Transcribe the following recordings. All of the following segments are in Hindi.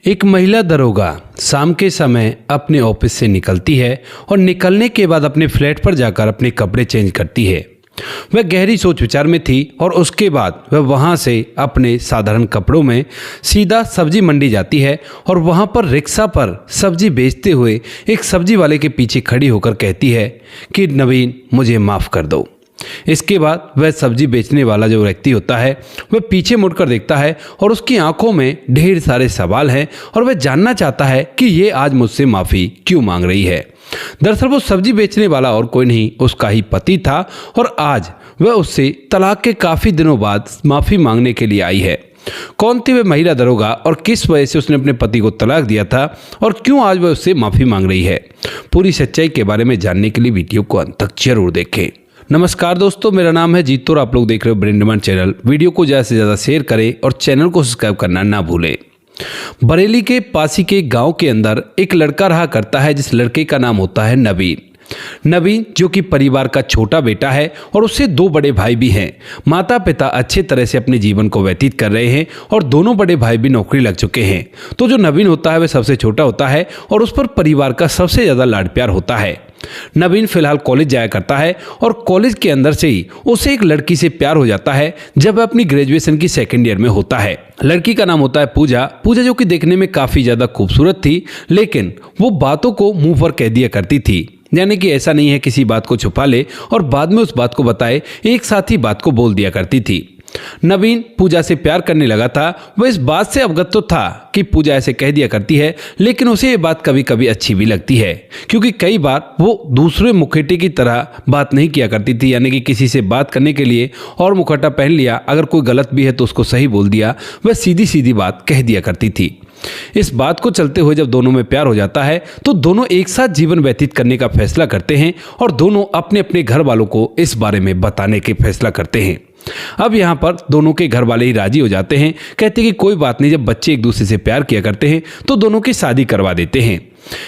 एक महिला दरोगा शाम के समय अपने ऑफिस से निकलती है और निकलने के बाद अपने फ्लैट पर जाकर अपने कपड़े चेंज करती है। वह गहरी सोच विचार में थी और उसके बाद वह वहां से अपने साधारण कपड़ों में सीधा सब्जी मंडी जाती है और वहां पर रिक्शा पर सब्जी बेचते हुए एक सब्जी वाले के पीछे खड़ी होकर कहती है कि नवीन, मुझे माफ़ कर दो। इसके बाद वह सब्जी बेचने वाला जो व्यक्ति होता है वह पीछे मुड़कर देखता है और उसकी आंखों में ढेर सारे सवाल हैं और वह जानना चाहता है कि ये आज मुझसे माफ़ी क्यों मांग रही है। दरअसल वो सब्जी बेचने वाला और कोई नहीं, उसका ही पति था और आज वह उससे तलाक के काफ़ी दिनों बाद माफ़ी मांगने के लिए आई है। कौन थी वह महिला दरोगा और किस वजह से उसने अपने पति को तलाक दिया था और क्यों आज वह उससे माफ़ी मांग रही है, पूरी सच्चाई के बारे में जानने के लिए वीडियो को अंत तक जरूर देखें। नमस्कार दोस्तों, मेरा नाम है जीत और आप लोग देख रहे हो ब्रेन डिमांड चैनल। वीडियो को ज़्यादा से ज़्यादा शेयर करें और चैनल को सब्सक्राइब करना ना भूलें। बरेली के पासी के गांव के अंदर एक लड़का रहा करता है जिस लड़के का नाम होता है नवीन। नवीन जो कि परिवार का छोटा बेटा है और उससे दो बड़े भाई भी हैं। माता पिता अच्छे तरह से अपने जीवन को व्यतीत कर रहे हैं और दोनों बड़े भाई भी नौकरी लग चुके हैं। तो जो नवीन होता है वह सबसे छोटा होता है और उस पर परिवार का सबसे ज़्यादा लाड प्यार होता है। नवीन फिलहाल कॉलेज जाया करता है और कॉलेज के अंदर से ही उसे एक लड़की से प्यार हो जाता है जब वह अपनी ग्रेजुएशन की सेकेंड ईयर में होता है। लड़की का नाम होता है पूजा। पूजा जो कि देखने में काफ़ी ज़्यादा खूबसूरत थी, लेकिन वो बातों को मुंह पर कह दिया करती थी। यानी कि ऐसा नहीं है किसी बात को छुपा ले और बाद में उस बात को बताए, एक साथ ही बात को बोल दिया करती थी। नवीन पूजा से प्यार करने लगा था। वह इस बात से अवगत तो था कि पूजा ऐसे कह दिया करती है, लेकिन उसे ये बात कभी कभी अच्छी भी लगती है, क्योंकि कई बार वो दूसरे मुखौटे की तरह बात नहीं किया करती थी। यानी कि किसी से बात करने के लिए और मुखौटा पहन लिया, अगर कोई गलत भी है तो उसको सही बोल दिया, वह सीधी सीधी बात कह दिया करती थी। इस बात को चलते हुए जब दोनों में प्यार हो जाता है तो दोनों एक साथ जीवन व्यतीत करने का फैसला करते हैं और दोनों अपने अपने घर वालों को इस बारे में बताने के फैसला करते हैं। अब यहाँ पर दोनों के घर वाले ही राजी हो जाते हैं, कहते हैं कि कोई बात नहीं, जब बच्चे एक दूसरे से प्यार किया करते हैं तो दोनों की शादी करवा देते हैं।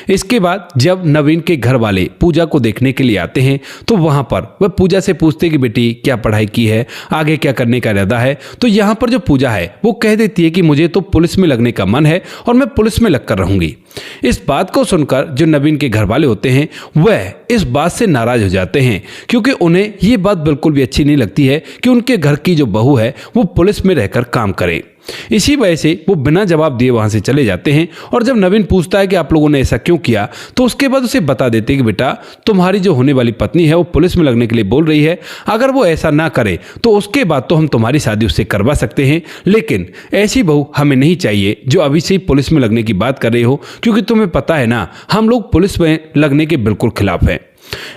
इसके बाद जब नवीन के घर वाले पूजा को देखने के लिए आते हैं तो वहां पर वह पूजा से पूछते कि बेटी क्या पढ़ाई की है, आगे क्या करने का इरादा है। तो यहाँ पर जो पूजा है वो कह देती है कि मुझे तो पुलिस में लगने का मन है और मैं पुलिस में लगकर रहूंगी। इस बात को सुनकर जो नवीन के घर वाले होते हैं वह इस बात से नाराज हो जाते हैं, क्योंकि उन्हें ये बात बिल्कुल भी अच्छी नहीं लगती है कि उनके घर की जो बहू है वो पुलिस में रहकर काम करे। इसी वजह से वो बिना जवाब दिए वहां से चले जाते हैं और जब नवीन पूछता है कि आप लोगों ने ऐसा क्यों किया, तो उसके बाद उसे बता देते हैं कि बेटा, तुम्हारी जो होने वाली पत्नी है वो पुलिस में लगने के लिए बोल रही है। अगर वो ऐसा ना करे तो उसके बाद तो हम तुम्हारी शादी उससे करवा सकते हैं, लेकिन ऐसी बहू हमें नहीं चाहिए जो अभी से ही पुलिस में लगने की बात कर रही हो, क्योंकि तुम्हें पता है ना, हम लोग पुलिस में लगने के बिल्कुल खिलाफ हैं।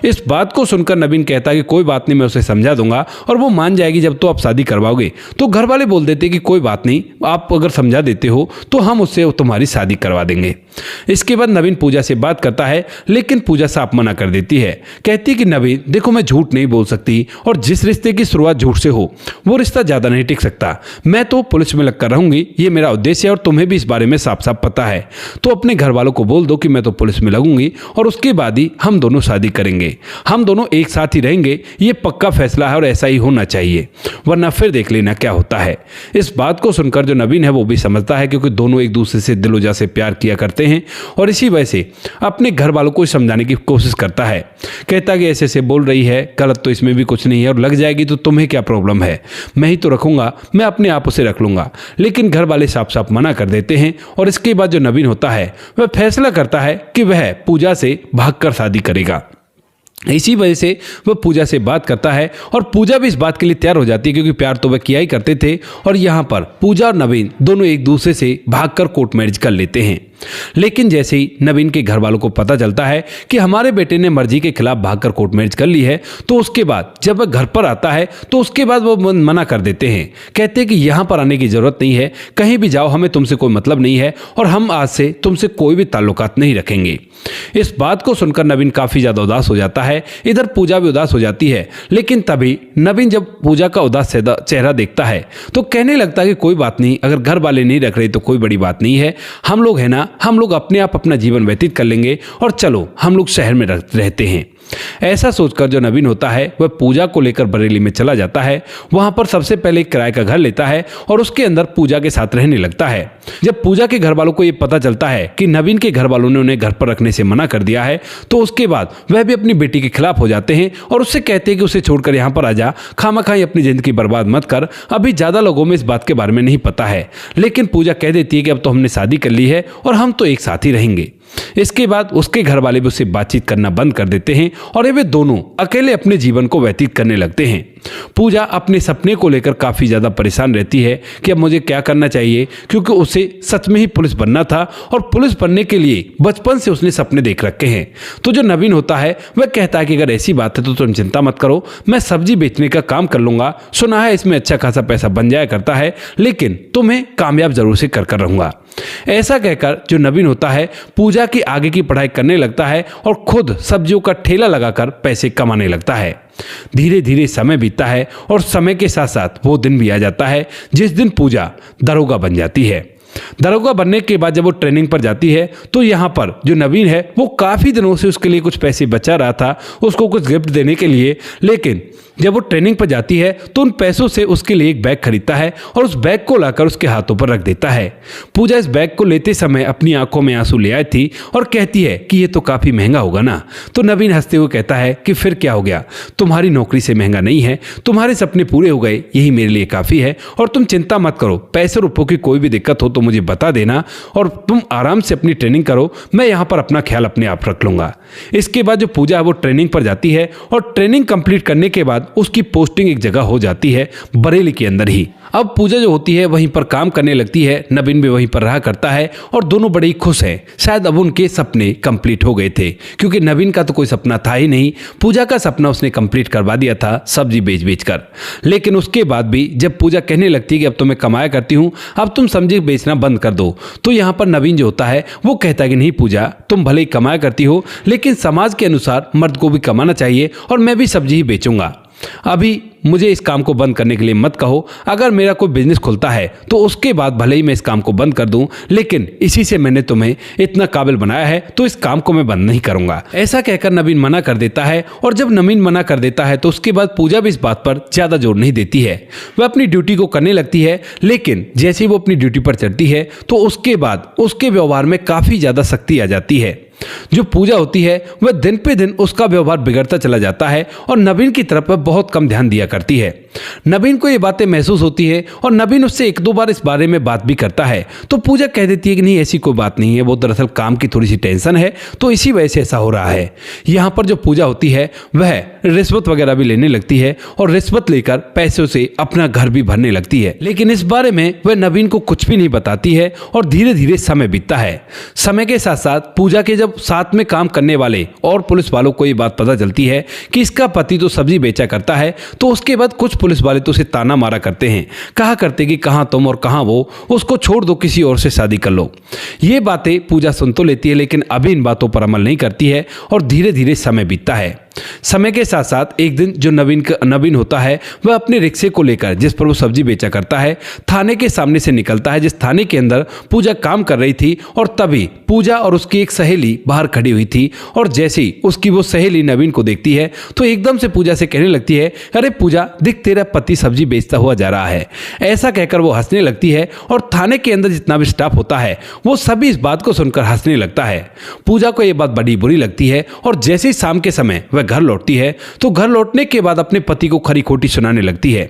इस बात को सुनकर नवीन कहता है कि कोई बात नहीं, मैं उसे समझा दूंगा और वो मान जाएगी जब तो आप शादी करवाओगे। तो घर वाले बोल देते कि कोई बात नहीं, आप अगर समझा देते हो तो हम उससे तुम्हारी शादी करवा देंगे। इसके बाद नवीन पूजा से बात करता है, लेकिन पूजा साफ मना कर देती है। कहती है कि नवीन देखो, मैं झूठ नहीं बोल सकती और जिस रिश्ते की शुरुआत झूठ से हो वो रिश्ता ज़्यादा नहीं टिक सकता। मैं तो पुलिस में लगकर रहूंगी, ये मेरा उद्देश्य है और तुम्हें भी इस बारे में साफ साफ पता है। तो अपने घर वालों को बोल दो कि मैं तो पुलिस में लगूंगी और उसके बाद ही हम दोनों शादी करेंगे, हम दोनों एक साथ ही रहेंगे। ये पक्का फैसला है और ऐसा ही होना चाहिए, वरना फिर देख लेना क्या होता है। इस बात को सुनकर जो नवीन है वो भी समझता है, क्योंकि दोनों एक दूसरे से दिलोजा से प्यार किया करते हैं और इसी वजह से अपने घर वालों को समझाने की कोशिश करता है। कहता कि ऐसे ऐसे बोल रही है, गलत तो इसमें भी कुछ नहीं है और लग जाएगी तो तुम्हें क्या प्रॉब्लम है, मैं ही तो रखूंगा, मैं अपने आप उसे रख लूंगा। लेकिन घर वाले साफ साफ मना कर देते हैं और इसके बाद जो नवीन होता है वह फैसला करता है कि वह पूजा से भागकर शादी करेगा। इसी वजह से वह पूजा से बात करता है और पूजा भी इस बात के लिए तैयार हो जाती है, क्योंकि प्यार तो वह किया ही करते थे। और यहाँ पर पूजा और नवीन दोनों एक दूसरे से भागकर कोर्ट मैरिज कर लेते हैं। लेकिन जैसे ही नवीन के घर वालों को पता चलता है कि हमारे बेटे ने मर्जी के खिलाफ भागकर कोर्ट मैरिज कर ली है, तो उसके बाद जब वह घर पर आता है तो उसके बाद वो मना कर देते हैं। कहते हैं कि यहाँ पर आने की जरूरत नहीं है, कहीं भी जाओ, हमें तुमसे कोई मतलब नहीं है और हम आज से तुमसे कोई भी ताल्लुकात नहीं रखेंगे। इस बात को सुनकर नवीन काफी ज्यादा उदास हो जाता है। इधर पूजा भी उदास हो जाती है, लेकिन तभी नवीन जब पूजा का उदास चेहरा देखता है तो कहने लगता है कि कोई बात नहीं, अगर घर वाले नहीं रख रहे तो कोई बड़ी बात नहीं है, हम लोग है ना, हम लोग अपने आप अपना जीवन व्यतीत कर लेंगे और चलो हम लोग शहर में रहते हैं। ऐसा सोचकर जो नवीन होता है वह पूजा को लेकर बरेली में चला जाता है। वहां पर सबसे पहले एक किराए का घर लेता है और उसके अंदर पूजा के साथ रहने लगता है। जब पूजा के घर वालों को यह पता चलता है कि नवीन के घर वालों ने उन्हें घर पर रखने से मना कर दिया है, तो उसके बाद वह भी अपनी बेटी के खिलाफ हो जाते हैं और उससे कहते हैं कि उसे छोड़कर यहाँ पर आ जा, खामखाई अपनी जिंदगी बर्बाद मत कर। अभी ज्यादा लोगों में इस बात के बारे में नहीं पता है, लेकिन पूजा कह देती है कि अब तो हमने शादी कर ली है और हम तो एक साथ ही रहेंगे। इसके बाद उसके घर वाले भी उससे बातचीत करना बंद कर देते हैं और वे दोनों अकेले अपने जीवन को व्यतीत करने लगते हैं। पूजा अपने सपने को लेकर काफी ज्यादा परेशान रहती है कि अब मुझे क्या करना चाहिए, क्योंकि उसे सच में ही पुलिस बनना था और पुलिस बनने के लिए बचपन से उसने सपने देख रखे हैं। तो जो नवीन होता है वह कहता है कि अगर ऐसी बात है तो तुम चिंता मत करो, मैं सब्जी बेचने का काम कर लूंगा, सुना है इसमें अच्छा खासा पैसा बन जाया करता है, लेकिन तुम्हें कामयाब जरूर से कर रहूंगा। ऐसा कहकर जो नवीन होता है पूजा की आगे की पढ़ाई करने लगता है और खुद सब्जियों का ठेला लगाकर पैसे कमाने लगता है। धीरे धीरे समय बीतता है और समय के साथ साथ वो दिन भी आ जाता है जिस दिन पूजा दरोगा बन जाती है। दरोगा बनने के बाद जब वो ट्रेनिंग पर जाती है तो यहाँ पर जो नवीन है वो काफ़ी दिनों से उसके लिए कुछ पैसे बचा रहा था उसको कुछ गिफ्ट देने के लिए, लेकिन जब वो ट्रेनिंग पर जाती है तो उन पैसों से उसके लिए एक बैग खरीदता है और उस बैग को लाकर उसके हाथों पर रख देता है। पूजा इस बैग को लेते समय अपनी आंखों में आंसू ले आई थी और कहती है कि ये तो काफ़ी महंगा होगा ना। तो नवीन हंसते हुए कहता है कि फिर क्या हो गया, तुम्हारी नौकरी से महंगा नहीं है, तुम्हारे सपने पूरे हो गए, यही मेरे लिए काफ़ी है और तुम चिंता मत करो, पैसे रुपयों की कोई भी दिक्कत हो तो मुझे बता देना और तुम आराम से अपनी ट्रेनिंग करो, मैं यहाँ पर अपना ख्याल अपने आप रख लूँगा। इसके बाद जो पूजा है वो ट्रेनिंग पर जाती है और ट्रेनिंग कंप्लीट करने के बाद उसकी पोस्टिंग एक जगह हो जाती है बरेली के अंदर ही। अब पूजा जो होती है वहीं पर काम करने लगती है, नवीन भी वहीं पर रहा करता है और दोनों बड़े ही खुश हैं। शायद अब उनके सपने कंप्लीट हो गए थे, क्योंकि नवीन का तो कोई सपना था ही नहीं, पूजा का सपना उसने कंप्लीट करवा दिया था सब्जी बेच बेच कर। लेकिन उसके बाद भी जब पूजा कहने लगती है कि अब तो मैं कमाया करती हूँ, अब तुम सब्जी बेचना बंद कर दो, तो यहाँ पर नवीन जो होता है वो कहता है कि नहीं पूजा, तुम भले ही कमाया करती हो लेकिन समाज के अनुसार मर्द को भी कमाना चाहिए और मैं भी सब्जी ही बेचूंगा। अभी मुझे इस काम को बंद करने के लिए मत कहो, अगर मेरा कोई बिजनेस खुलता है तो उसके बाद भले ही मैं इस काम को बंद कर दूं, लेकिन इसी से मैंने तुम्हें इतना काबिल बनाया है तो इस काम को मैं बंद नहीं करूंगा। ऐसा कहकर नवीन मना कर देता है और जब नवीन मना कर देता है तो उसके बाद पूजा भी इस बात पर ज्यादा जोर नहीं देती है, वह अपनी ड्यूटी को करने लगती है। लेकिन जैसे ही वो अपनी ड्यूटी पर चढ़ती है तो उसके बाद उसके व्यवहार में काफी ज्यादा सख्ती आ जाती है। जो पूजा होती है वह दिन पे दिन उसका व्यवहार बिगड़ता चला जाता है और नवीन की तरफ वह बहुत कम ध्यान दिया करती है। नवीन को ये बातें महसूस होती है और नवीन उससे एक दो बार इस बारे में बात भी करता है, तो पूजा कह देती है कि नहीं ऐसी कोई बात नहीं है, वो दरअसल काम की थोड़ी सी टेंशन है तो इसी वजह से ऐसा हो रहा है। यहाँ पर जो पूजा होती है वह रिश्वत वगैरह भी लेने लगती है और रिश्वत लेकर पैसों से अपना घर भी भरने लगती है, लेकिन इस बारे में वह नवीन को कुछ भी नहीं बताती है और धीरे धीरे समय बीतता है। समय के साथ साथ पूजा के जब साथ में काम करने वाले और पुलिस वालों को ये बात पता चलती है कि इसका पति तो सब्जी बेचा करता है, तो उसके बाद कुछ पुलिस वाले तो उसे ताना मारा करते हैं, कहा करते कि कहां तुम और कहां वो, उसको छोड़ दो, किसी और से शादी कर लो। ये बातें पूजा सुन तो लेती है लेकिन अभी इन बातों पर अमल नहीं करती है और धीरे धीरे समय बीतता है। समय के साथ साथ एक दिन जो नवीन होता है वह अपने रिक्शे को लेकर जिस पर वो सब्जी बेचा करता है थाने के सामने से निकलता है, जिस थाने के अंदर पूजा काम कर रही थी। और तभी पूजा और उसकी एक सहेली बाहर खड़ी हुई थी और जैसे ही उसकी वो सहेली नवीन को देखती है तो एकदम से पूजा से कहने लगती है, अरे पूजा दिख, तेरा पति सब्जी बेचता हुआ जा रहा है। ऐसा कहकर वो हंसने लगती है और थाने के अंदर जितना भी स्टाफ होता है वो सभी इस बात को सुनकर हंसने लगता है। पूजा को ये बात बड़ी बुरी लगती है और जैसे ही शाम के समय वह घर लौटती है तो घर लौटने के बाद अपने पति को खरी खोटी सुनाने लगती है।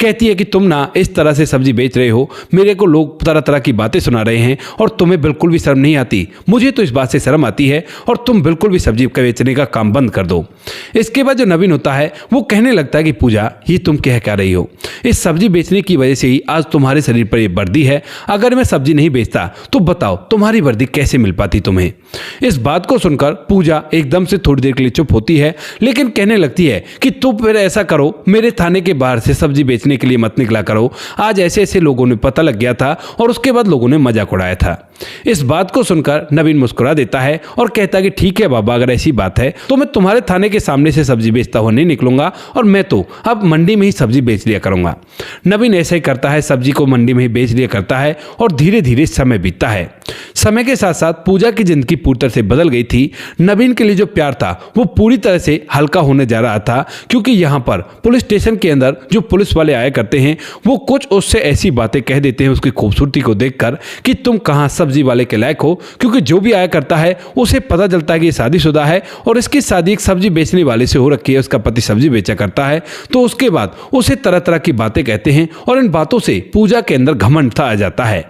कहती है कि तुम ना इस तरह से सब्जी बेच रहे हो, मेरे को लोग तरह तरह की बातें सुना रहे हैं और तुम्हें बिल्कुल भी शर्म नहीं आती। मुझे तो इस बात से शर्म आती है और तुम बिल्कुल भी सब्जी का बेचने का काम बंद कर दो। इसके बाद जो नवीन होता है वो कहने लगता है कि पूजा, ये तुम कह क्या रही हो, इस सब्जी बेचने की वजह से ही आज तुम्हारे शरीर पर यह वर्दी है। अगर मैं सब्जी नहीं बेचता तो बताओ तुम्हारी वर्दी कैसे मिल पाती तुम्हें। इस बात को सुनकर पूजा एकदम से थोड़ी देर के लिए चुप होती है, लेकिन कहने लगती है कि तुम फिर ऐसा करो, मेरे थाने के बाहर से सब्जी बेचने के लिए मत निकला करो। आज ऐसे ऐसे लोगों ने पता लग गया था और उसके बाद लोगों ने मजाक उड़ाया था। इस बात को सुनकर नवीन मुस्कुरा देता है और कहता है कि ठीक है बाबा, अगर ऐसी बात है तो मैं तुम्हारे थाने के सामने से सब्जी बेचता हुआ नहीं निकलूंगा और मैं तो अब मंडी में ही सब्जी बेच लिया करूंगा। नवीन ऐसा ही करता है, सब्जी को मंडी में ही बेच लिया करता है और धीरे धीरे समय बीतता है। समय के साथ साथ पूजा की जिंदगी पूरी तरह से बदल गई थी। नवीन के लिए जो प्यार था वो पूरी तरह से हल्का होने जा रहा था, क्योंकि यहाँ पर पुलिस स्टेशन के अंदर जो पुलिस वाले आया करते हैं वो कुछ उससे ऐसी बातें कह देते हैं उसकी खूबसूरती को देखकर कि तुम कहाँ सब्जी वाले के लायक हो, क्योंकि जो भी आया करता है उसे पता चलता है कि ये शादीशुदा है और इसकी शादी एक सब्जी बेचने वाले से हो रखी है, उसका पति सब्जी बेचा करता है। तो उसके बाद उसे तरह तरह की बातें कहते हैं और इन बातों से पूजा के अंदर घमंड सा आ जाता है।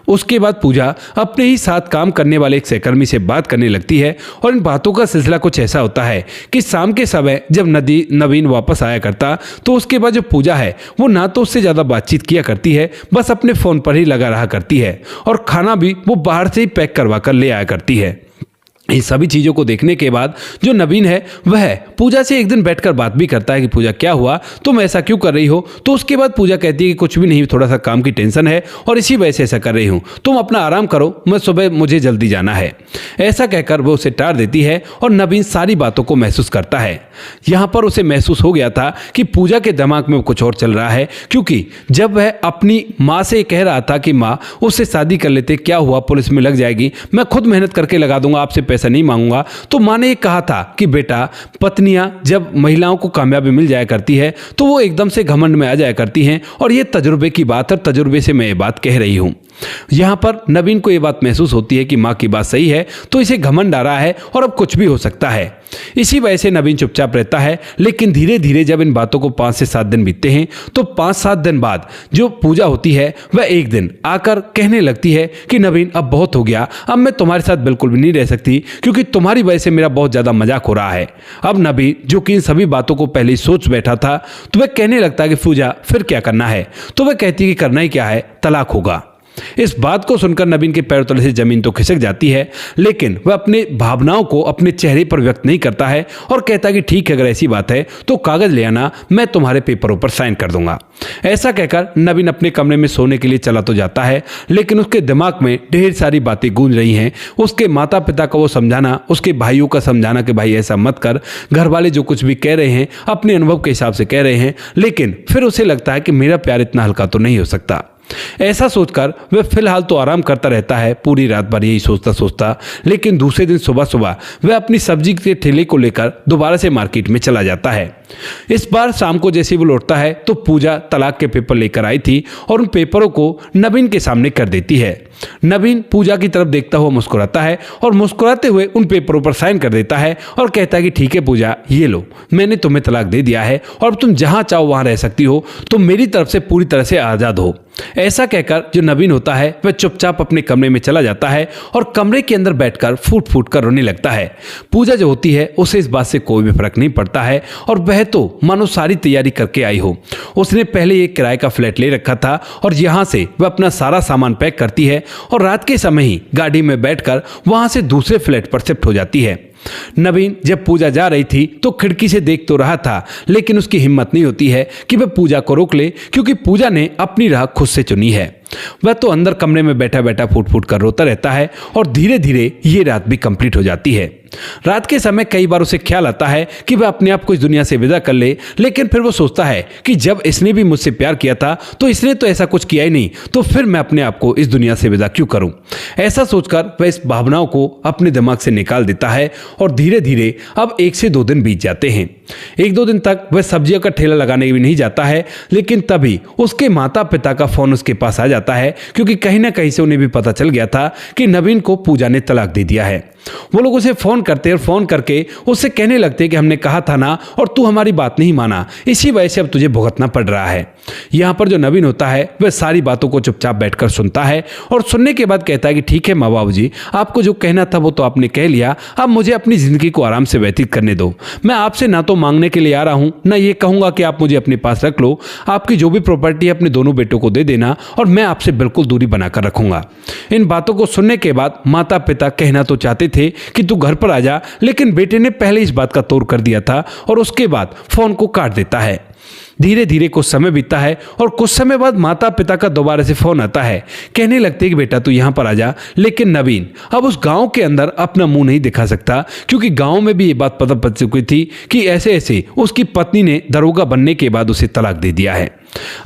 उसके बाद पूजा अपने ही साथ काम करने वाले एक सहकर्मी से बात करने लगती है और इन बातों का सिलसिला कुछ ऐसा होता है कि शाम के समय जब नवीन वापस आया करता तो उसके बाद जो पूजा है वो ना तो उससे ज़्यादा बातचीत किया करती है, बस अपने फ़ोन पर ही लगा रहा करती है और खाना भी वो बाहर से ही पैक करवा कर ले आया करती है। इन सभी चीज़ों को देखने के बाद जो नवीन है वह पूजा से एक दिन बैठकर बात भी करता है कि पूजा क्या हुआ, तुम ऐसा क्यों कर रही हो। तो उसके बाद पूजा कहती है कि कुछ भी नहीं, थोड़ा सा काम की टेंशन है और इसी वजह से ऐसा कर रही हूँ, तुम अपना आराम करो, मैं सुबह मुझे जल्दी जाना है। ऐसा कहकर वो उसे टाल देती है और नवीन सारी बातों को महसूस करता है। यहाँ पर उसे महसूस हो गया था कि पूजा के दिमाग में कुछ और चल रहा है, क्योंकि जब वह अपनी माँ से कह रहा था कि माँ उससे शादी कर लेते, क्या हुआ, पुलिस में लग जाएगी, मैं खुद मेहनत करके लगा दूंगा, आपसे पैसा नहीं मांगूंगा। तो माँ ने कहा था कि बेटा, पत्नियां जब महिलाओं को कामयाबी मिल जाया करती है तो वो एकदम से घमंड में आ जाया करती हैं और ये तजुर्बे की बात है, तजुर्बे से मैं ये बात कह रही हूँ। यहाँ पर नवीन को ये बात महसूस होती है कि माँ की बात सही है, तो इसे घमंड आ रहा है और अब कुछ भी हो सकता है। इसी वजह से नवीन चुपचाप रहता है। लेकिन धीरे धीरे जब इन बातों को 5 से 7 दिन बीतते हैं तो 5-7 दिन बाद जो पूजा होती है वह एक दिन आकर कहने लगती है कि नवीन, अब बहुत हो गया, अब मैं तुम्हारे साथ बिल्कुल भी नहीं रह सकती, क्योंकि तुम्हारी वजह से मेरा बहुत ज़्यादा मजाक हो रहा है। अब नवीन, जो कि इन सभी बातों को पहले ही सोच बैठा था, तो वह कहने लगता है कि पूजा फिर क्या करना है। तो वह कहती है कि करना ही क्या है, तलाक होगा। इस बात को सुनकर नवीन के पैरों तले से जमीन तो खिसक जाती है, लेकिन वह अपने भावनाओं को अपने चेहरे पर व्यक्त नहीं करता है और कहता है कि ठीक है, अगर ऐसी बात है तो कागज ले आना, मैं तुम्हारे पेपरों पर साइन कर दूंगा। ऐसा कहकर नवीन अपने कमरे में सोने के लिए चला तो जाता है, लेकिन उसके दिमाग में ढेर सारी बातें गूंज रही हैं। उसके माता पिता को वो समझाना, उसके भाइयों का समझाना कि भाई ऐसा मत कर, घर वाले जो कुछ भी कह रहे हैं अपने अनुभव के हिसाब से कह रहे हैं, लेकिन फिर उसे लगता है कि मेरा प्यार इतना हल्का तो नहीं हो सकता। ऐसा सोचकर वह फिलहाल तो आराम करता रहता है, पूरी रात भर यही सोचता सोचता। लेकिन दूसरे दिन सुबह सुबह वह अपनी सब्जी के ठेले को लेकर दोबारा से मार्केट में चला जाता है। इस बार शाम को जैसे वो लौटता है तो पूजा तलाक के पेपर लेकर आई थी और उन पेपरों को नवीन के सामने कर देती है। नवीन पूजा की तरफ देखता हुआ मुस्कुराता है और मुस्कुराते हुए उन पेपरों पर साइन कर देता है और कहता है कि ठीक है पूजा, ये लो, मैंने तुम्हें तलाक दे दिया है और अब तुम जहां चाहो वहां रह सकती हो, तुम मेरी तरफ से पूरी तरह से आज़ाद हो। ऐसा कहकर जो नवीन होता है वह चुपचाप अपने कमरे में चला जाता है और कमरे के अंदर बैठकर फूट फूट कर रोने लगता है। पूजा जो होती है उसे इस बात से कोई भी फर्क नहीं पड़ता है और वह तो मानो सारी तैयारी करके आई हो। उसने पहले एक किराए का फ्लैट ले रखा था और यहाँ से वह अपना सारा सामान पैक करती है और रात के समय ही गाड़ी में बैठकर वहां से दूसरे फ्लैट पर शिफ्ट हो जाती है। नवीन जब पूजा जा रही थी तो खिड़की से देख तो रहा था, लेकिन उसकी हिम्मत नहीं होती है कि वह पूजा को रोक ले, क्योंकि पूजा ने अपनी राह खुद से चुनी है। वह तो अंदर कमरे में बैठा बैठा फूट फूट कर रोता रहता है और धीरे धीरे ये रात भी कंप्लीट हो जाती है। रात के समय कई बार उसे ख्याल आता है कि वह अपने आप को इस दुनिया से विदा कर ले, लेकिन फिर वो सोचता है कि जब इसने भी मुझसे प्यार किया था तो इसने तो ऐसा कुछ किया ही नहीं, तो फिर मैं अपने आप को इस दुनिया से विदा क्यों करूं। ऐसा सोचकर वह इस भावनाओं को अपने दिमाग से निकाल देता है और धीरे धीरे अब 1 से 2 दिन बीत जाते हैं। 1-2 दिन तक वह सब्जियों का ठेला लगाने भी नहीं जाता है, लेकिन तभी उसके माता पिता का फोन उसके पास आ जाता है, क्योंकि कहीं ना कहीं से उन्हें भी पता चल गया था कि नवीन को पूजा ने तलाक दे दिया है। वो लोग उसे फोन करते और फोन करके उससे कहने लगते कि हमने कहा था ना और तू हमारी बात नहीं माना, इसी वजह से अब तुझे भुगतना पड़ रहा है। यहाँ पर जो नवीन होता है वह सारी बातों को चुपचाप बैठकर सुनता है और सुनने के बाद कहता है कि ठीक है माँ बाबू जी, आपको जो कहना था वो तो आपने कह लिया, अब मुझे अपनी जिंदगी को आराम से व्यतीत करने दो। मैं आपसे ना तो मांगने के लिए आ रहा हूँ, ना ये कहूँगा कि आप मुझे अपने पास रख लो। आपकी जो भी प्रॉपर्टी है अपने दोनों बेटों को दे देना और मैं आपसे बिल्कुल दूरी बनाकर रखूंगा। इन बातों को सुनने के बाद माता पिता कहना तो चाहते थे कि तू घर पर आ जा, लेकिन बेटे ने पहले इस बात का तोड़ कर दिया था और उसके बाद फोन को काट देता है। धीरे धीरे कुछ समय बीतता है और कुछ समय बाद माता पिता का दोबारा से फोन आता है। कहने लगते कि बेटा तू यहाँ पर आ जा। लेकिन नवीन अब उस गांव के अंदर अपना मुंह नहीं दिखा सकता, क्योंकि गांव में भी ये बात पता पड़ चुकी थी कि ऐसे ऐसे उसकी पत्नी ने दरोगा बनने के बाद उसे तलाक दे दिया है।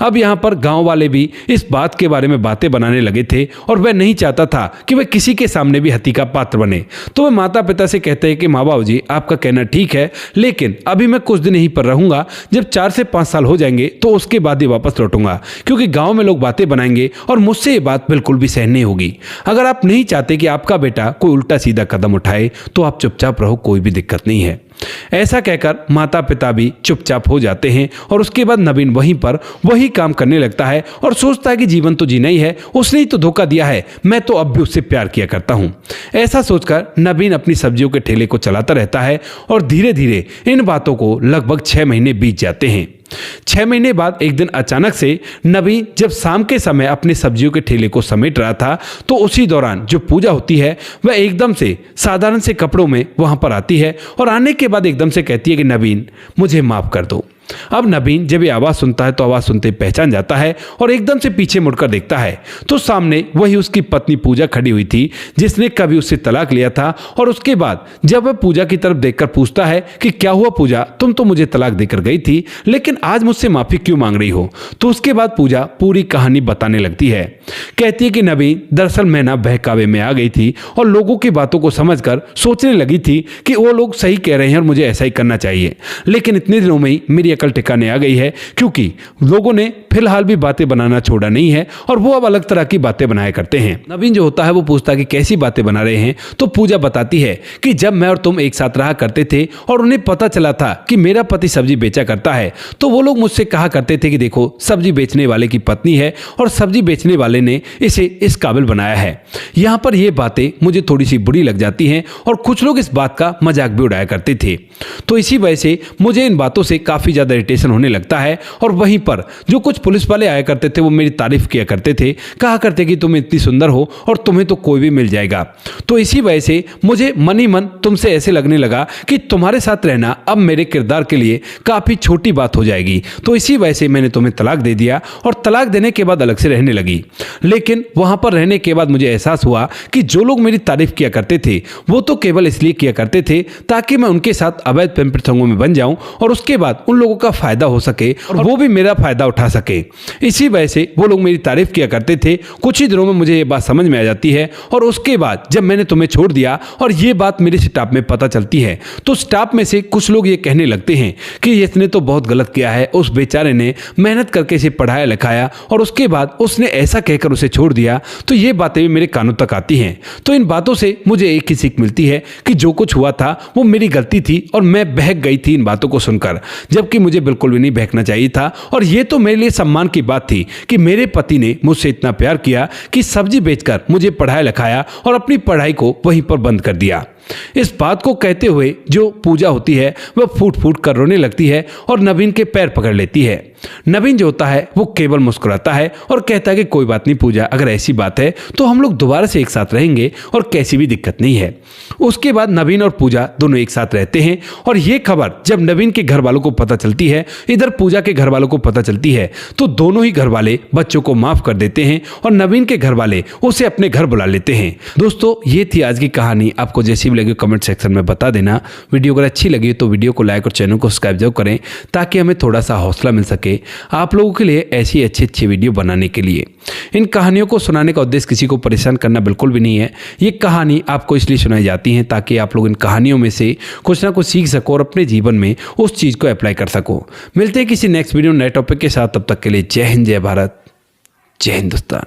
अब यहाँ पर गांव वाले भी इस बात के बारे में बातें बनाने लगे थे और वह नहीं चाहता था कि वह किसी के सामने भी हत्या का पात्र बने। तो वह माता पिता से कहते हैं कि माँ बाबू जी आपका कहना ठीक है, लेकिन अभी मैं कुछ दिन यहीं पर रहूंगा। जब 4 से 5 साल हो जाएंगे तो उसके बाद ही वापस लौटूंगा, क्योंकि गाँव में लोग बातें बनाएंगे और मुझसे ये बात बिल्कुल भी सहन नहीं होगी। अगर आप नहीं चाहते कि आपका बेटा कोई उल्टा सीधा कदम उठाए तो आप चुपचाप रहो, कोई भी दिक्कत नहीं है। ऐसा कहकर माता पिता भी चुपचाप हो जाते हैं और उसके बाद नवीन वहीं पर वही काम करने लगता है और सोचता है कि जीवन तो जीना ही है, उसने ही तो धोखा दिया है, मैं तो अब भी उससे प्यार किया करता हूं। ऐसा सोचकर नवीन अपनी सब्जियों के ठेले को चलाता रहता है और धीरे धीरे इन बातों को लगभग 6 महीने बीत जाते हैं। 6 महीने बाद एक दिन अचानक से नवीन जब शाम के समय अपने सब्जियों के ठेले को समेट रहा था तो उसी दौरान जो पूजा होती है वह एकदम से साधारण से कपड़ों में वहां पर आती है और आने के बाद एकदम से कहती है कि नवीन मुझे माफ कर दो। अब नवीन जब ये आवाज़ सुनता है तो आवाज़ सुनते पहचान जाता है और एकदम से पीछे मुड़कर देखता है तो सामने वही उसकी पत्नी पूजा खड़ी हुई थी, जिसने कभी उससे तलाक लिया था। और उसके बाद जब वह पूजा की तरफ देखकर पूछता है कि क्या हुआ पूजा, तुम तो मुझे तलाक देकर गई थी, लेकिन आज मुझसे माफ़ी क्यों मांग रही हो। तो उसके बाद पूजा पूरी कहानी बताने लगती है। कहती है कि नवीन दरअसल मैं ना बहकावे में आ गई थी और लोगों की बातों को समझकर सोचने लगी थी कि वो लोग सही कह रहे हैं और मुझे ऐसा ही करना चाहिए, लेकिन इतने दिनों में ही मेरी अकल ठिकाने आ गई है, क्योंकि लोगों ने फिलहाल भी बातें बनाना छोड़ा नहीं है और वो अब अलग तरह की बातें बनाया करते हैं। नवीन जो होता है वो पूछता है कि कैसी बातें बना रहे हैं। तो पूजा बताती है कि जब मैं और तुम एक साथ रहा करते थे और उन्हें पता चला था कि मेरा पति सब्जी बेचा करता है, तो वो लोग मुझसे कहा करते थे कि देखो सब्जी बेचने वाले की पत्नी है और सब्जी बेचने वाले ने इसे इस काबिल बनाया है। यहाँ पर ये बातें मुझे थोड़ी सी बुरी लग जाती हैं और कुछ लोग इस बात का मजाक भी उड़ाया करते थे। तो इसी वजह से मुझे इन बातों से काफी ज्यादा इरिटेशन होने लगता है। और वहीं पर जो कुछ पुलिस वाले आया करते थे वो मेरी तारीफ किया करते थे, कहा करते कि तुम इतनी सुंदर हो और तुम्हें तो कोई भी मिल जाएगा। तो इसी वजह से मुझे मन ही मन तुमसे ऐसे लगने लगा कि तुम्हारे साथ रहना अब मेरे किरदार के लिए काफी छोटी बात हो जाएगी। तो इसी वजह से मैंने तुम्हें तलाक दे दिया और तलाक देने के बाद अलग से रहने लगी। लेकिन वहां पर रहने के बाद मुझे एहसास हुआ कि जो लोग मेरी तारीफ किया करते थे वो तो केवल इसलिए किया करते थे ताकि मैं उनके साथ अवैध प्रेम प्रसंगों में बन जाऊं और उसके बाद उन लोगों का फायदा हो सके और वो भी मेरा फायदा उठा सके। इसी वजह से वो लोग मेरी तारीफ किया करते थे। कुछ ही दिनों में मुझे ये बात समझ में आ जाती है और उसके बाद जब मैंने तुम्हें छोड़ दिया और ये बात मेरे स्टाफ में पता चलती है तो स्टाफ में से कुछ लोग ये कहने लगते हैं कि इसने तो बहुत गलत किया है, उस बेचारे ने मेहनत करके इसे पढ़ाया लिखाया और उसके बाद उसने ऐसा कहकर उसे छोड़ दिया। तो ये बातें भी मेरे कानों तक आती हैं। तो इन बातों से मुझे एक ही सीख मिलती है कि जो कुछ हुआ था वो मेरी गलती थी और मैं बहक गई थी इन बातों को सुनकर, जबकि मुझे बिल्कुल भी नहीं बहकना चाहिए था। और ये तो मेरे लिए सम्मान की बात थी कि मेरे पति ने मुझसे इतना प्यार किया कि सब्जी बेचकर मुझे पढ़ाया लिखाया और अपनी पढ़ाई को वहीं पर बंद कर दिया। इस बात को कहते हुए जो पूजा होती है वह फूट फूट कर रोने लगती है और नवीन के पैर पकड़ लेती है। नवीन जो होता है वो केवल मुस्कुराता है और कहता है कि कोई बात नहीं पूजा, अगर ऐसी बात है तो हम लोग दोबारा से एक साथ रहेंगे और कैसी भी दिक्कत नहीं है। उसके बाद नवीन और पूजा दोनों एक साथ रहते हैं और ये खबर जब नवीन के घर वालों को पता चलती है, इधर पूजा के घर वालों को पता चलती है, तो दोनों ही घर वाले बच्चों को माफ कर देते हैं और नवीन के घर वाले उसे अपने घर बुला लेते हैं। दोस्तों ये थी आज की कहानी। आपको जैसी लगे कमेंट सेक्शन में बता देना। वीडियो अगर अच्छी लगी तो वीडियो को लाइक और चैनल को सब्सक्राइब जरूर करें ताकि हमें थोड़ा सा हौसला मिल सके आप लोगों के लिए ऐसी अच्छी वीडियो बनाने के लिए। इन कहानियों को सुनाने का उद्देश्य किसी को परेशान करना बिल्कुल भी नहीं है। ये कहानी आपको इसलिए सुनाई जाती है ताकि आप लोग इन कहानियों में से कुछ ना कुछ सीख सको और अपने जीवन में उस चीज़ को अप्लाई कर सको। मिलते हैं किसी नेक्स्ट वीडियो नए टॉपिक के साथ, तब तक के लिए जय हिंद, जय भारत, जय हिंदुस्तान।